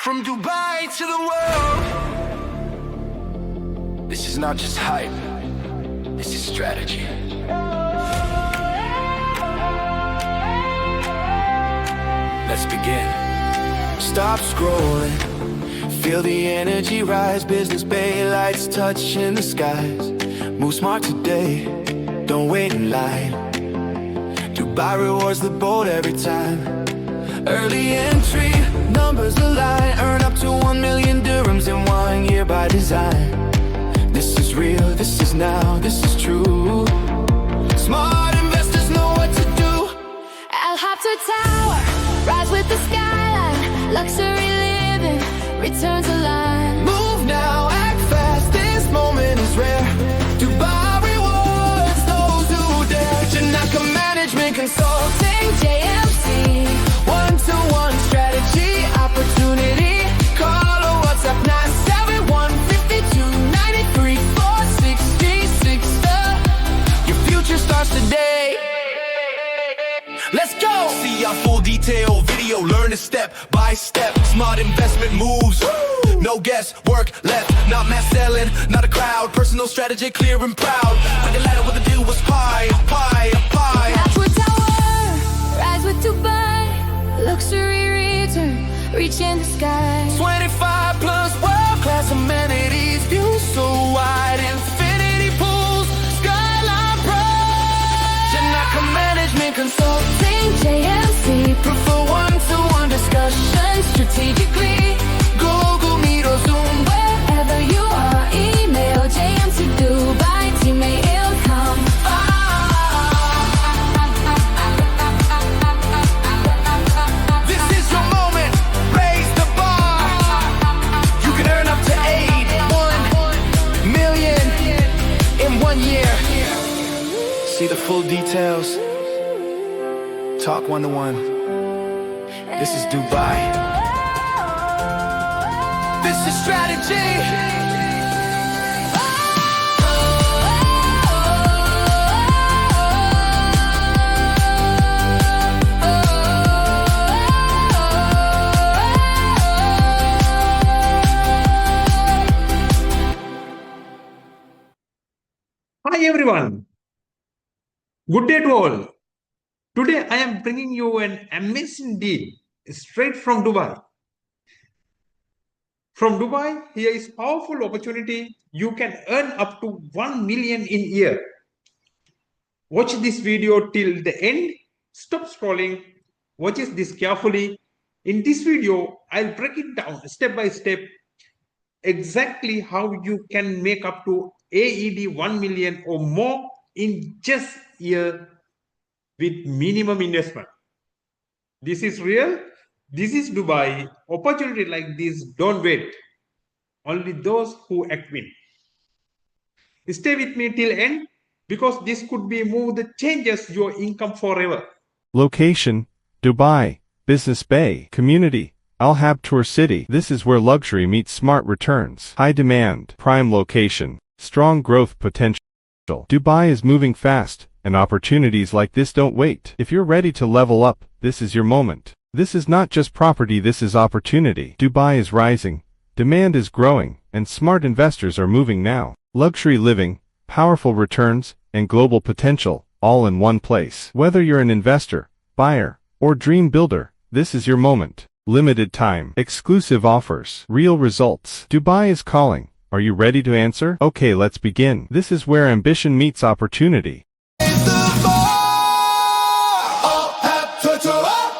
From Dubai to the world. This is not just hype, this is strategy. Let's begin. Stop scrolling, feel the energy rise. Business bay lights touching the skies. Move smart today, don't wait in line. Dubai rewards the bold every time. Early entry, numbers align. Earn up to 1 million dirhams in 1 year by design. This is real, this is now, this is true. Smart investors know what to do. Habtoor Tower, rise with the skyline. Luxury living, returns align. Move now, act fast, this moment is rare. Dubai rewards those who dare. Janaka Management Consulting, JMC, one-to-one strategy, opportunity. Call or WhatsApp 971-5293-466. Your future starts today. Let's go! See our full detail video, learn it step by step. Smart investment moves, no guesswork left. Not mass selling, not a crowd. Personal strategy, clear and proud. Like a ladder, what the deal was pie. Habtoor Tower, rise with Dubai. Luxury return, reaching the sky. 25 plus world-class amenities. Views so wide, infinity pools, skyline pro. Janaka Management Consulting, JMC, prefer one-to-one discussion strategically. Google Meet or Zoom, wherever you are. Email JMC Dubai, teammate Ilcom. This is your moment, raise the bar. You can earn up to 1 million in 1 year. See the full details. Talk one-to-one. This is Dubai. This is strategy. Hi everyone, good day to all. Today I am bringing you an amazing deal straight from Dubai. From Dubai, here is powerful opportunity. You can earn up to 1 million in year. Watch this video till the end. Stop scrolling. Watch this carefully. In this video, I'll break it down step by step exactly how you can make up to AED 1 million or more in just a year with minimum investment. This is real. This is Dubai. Opportunity like this, don't wait. Only those who act win. Stay with me till end because this could be move that changes your income forever. Location, Dubai, Business Bay, Community, Habtoor City. This is where luxury meets smart returns. High demand, prime location, strong growth potential. Dubai is moving fast, and opportunities like this don't wait. If you're ready to level up, this is your moment. This is not just property, this is opportunity. Dubai is rising, demand is growing, and smart investors are moving now. Luxury living, powerful returns, and global potential, all in one place. Whether you're an investor, buyer, or dream builder, this is your moment. Limited time, exclusive offers, real results. Dubai is calling. Are you ready to answer? Okay, let's begin. This is where ambition meets opportunity.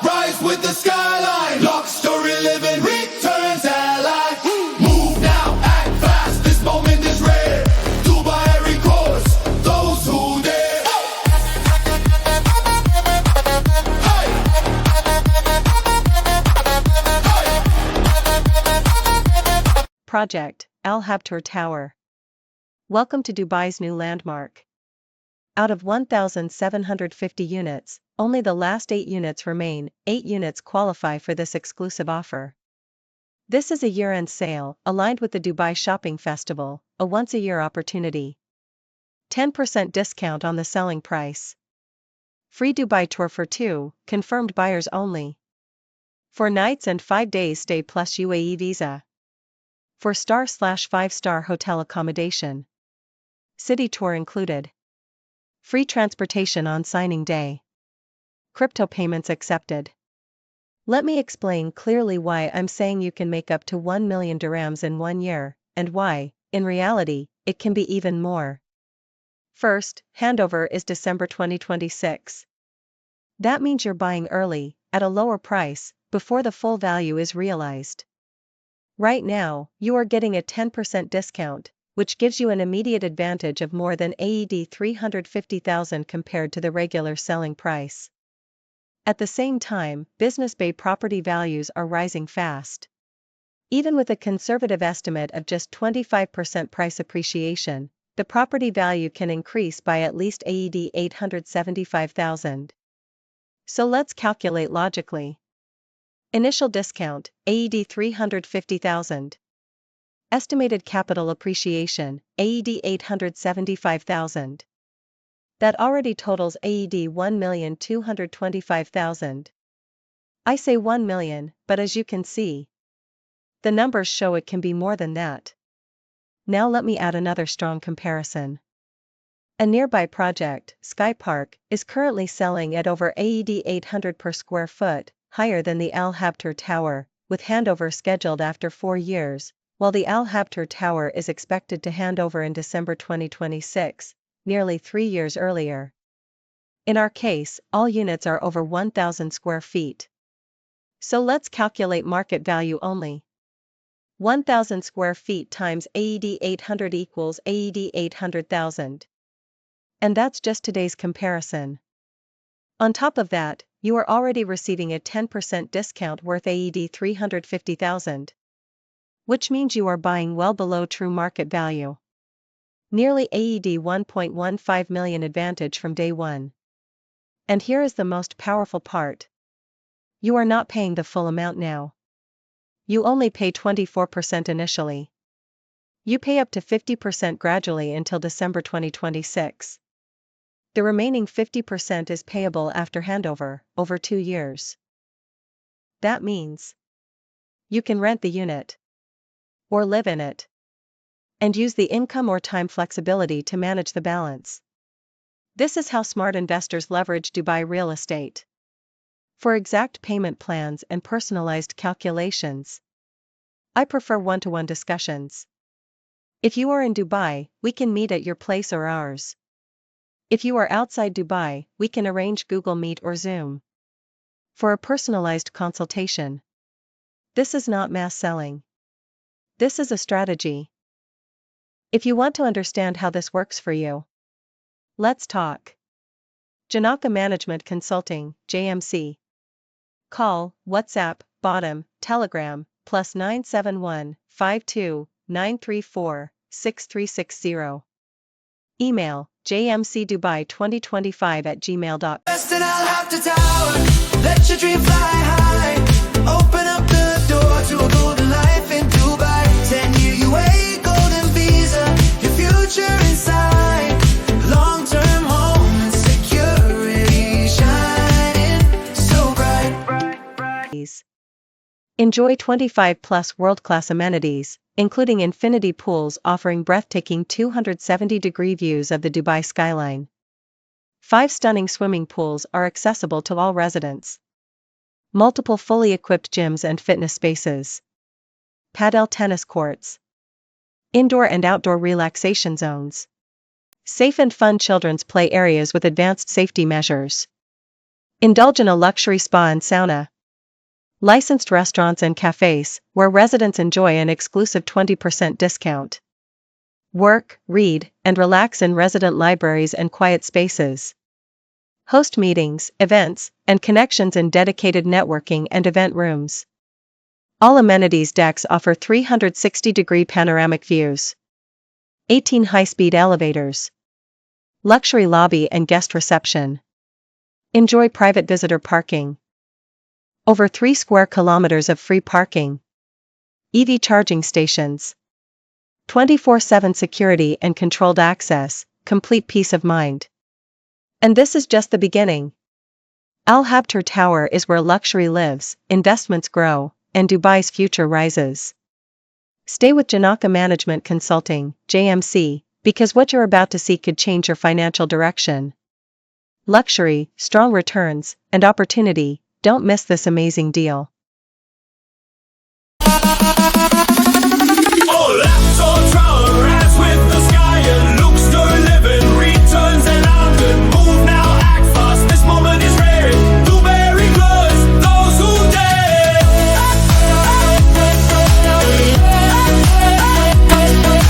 Rise with the skyline. Luxury living returns ally. Move now, act fast. This moment is rare. Dubai records those who dare. Hey. Project Habtoor Tower. Welcome to Dubai's new landmark. Out of 1,750 units, only the last 8 units remain. 8 units qualify for this exclusive offer. This is a year-end sale, aligned with the Dubai Shopping Festival, a once-a-year opportunity. 10% discount on the selling price. Free Dubai tour for 2, confirmed buyers only. 4 nights and 5 days stay plus UAE visa. 4-star/5-star hotel accommodation. City tour included. Free transportation on signing day. Crypto payments accepted. Let me explain clearly why I'm saying you can make up to 1 million dirhams in 1 year, and why, in reality, it can be even more. First, handover is December 2026. That means you're buying early, at a lower price, before the full value is realized. Right now, you are getting a 10% discount, which gives you an immediate advantage of more than AED 350,000 compared to the regular selling price. At the same time, Business Bay property values are rising fast. Even with a conservative estimate of just 25% price appreciation, the property value can increase by at least AED 875,000. So let's calculate logically. Initial discount, AED 350,000. Estimated capital appreciation, AED 875,000. That already totals AED 1,225,000. I say 1 million, but as you can see, the numbers show it can be more than that. Now let me add another strong comparison. A nearby project, Sky Park, is currently selling at over AED 800 per square foot, higher than the Al Habtoor Tower, with handover scheduled after 4 years, while the Al Habtoor Tower is expected to hand over in December 2026, nearly 3 years earlier. In our case, all units are over 1,000 square feet. So let's calculate market value only. 1,000 square feet times AED 800 equals AED 800,000. And that's just today's comparison. On top of that, you are already receiving a 10% discount worth AED 350,000. Which means you are buying well below true market value. Nearly AED 1.15 million advantage from day one. And here is the most powerful part. You are not paying the full amount now. You only pay 24% initially. You pay up to 50% gradually until December 2026. The remaining 50% is payable after handover, over 2 years. That means you can rent the unit or live in it and use the income or time flexibility to manage the balance. This is how smart investors leverage Dubai real estate. For exact payment plans and personalized calculations, I prefer one-to-one discussions. If you are in Dubai, we can meet at your place or ours. If you are outside Dubai, we can arrange Google Meet or Zoom for a personalized consultation. This is not mass selling. This is a strategy. If you want to understand how this works for you, let's talk. Janaka Management Consulting, JMC. Call, WhatsApp, bottom, Telegram, +971 52 934 6360. Email, jmcdubai2025@gmail.com. Best and I'll have to tower. Let your dream fly high. Open up the door to a golden life in Dubai. 10-year UAE golden visa. Your future inside. Long-term home and security shining so bright. Enjoy 25+ world-class amenities, including infinity pools offering breathtaking 270-degree views of the Dubai skyline. 5 stunning swimming pools are accessible to all residents. Multiple fully equipped gyms and fitness spaces. Padel tennis courts. Indoor and outdoor relaxation zones. Safe and fun children's play areas with advanced safety measures. Indulge in a luxury spa and sauna. Licensed restaurants and cafes, where residents enjoy an exclusive 20% discount. Work, read, and relax in resident libraries and quiet spaces. Host meetings, events, and connections in dedicated networking and event rooms. All amenities decks offer 360-degree panoramic views. 18 high-speed elevators. Luxury lobby and guest reception. Enjoy private visitor parking. Over 3 square kilometers of free parking. EV charging stations. 24/7 security and controlled access, complete peace of mind. And this is just the beginning. Al Habtoor Tower is where luxury lives, investments grow, and Dubai's future rises. Stay with Janaka Management Consulting, JMC, because what you're about to see could change your financial direction. Luxury, strong returns, and opportunity. Don't miss this amazing deal.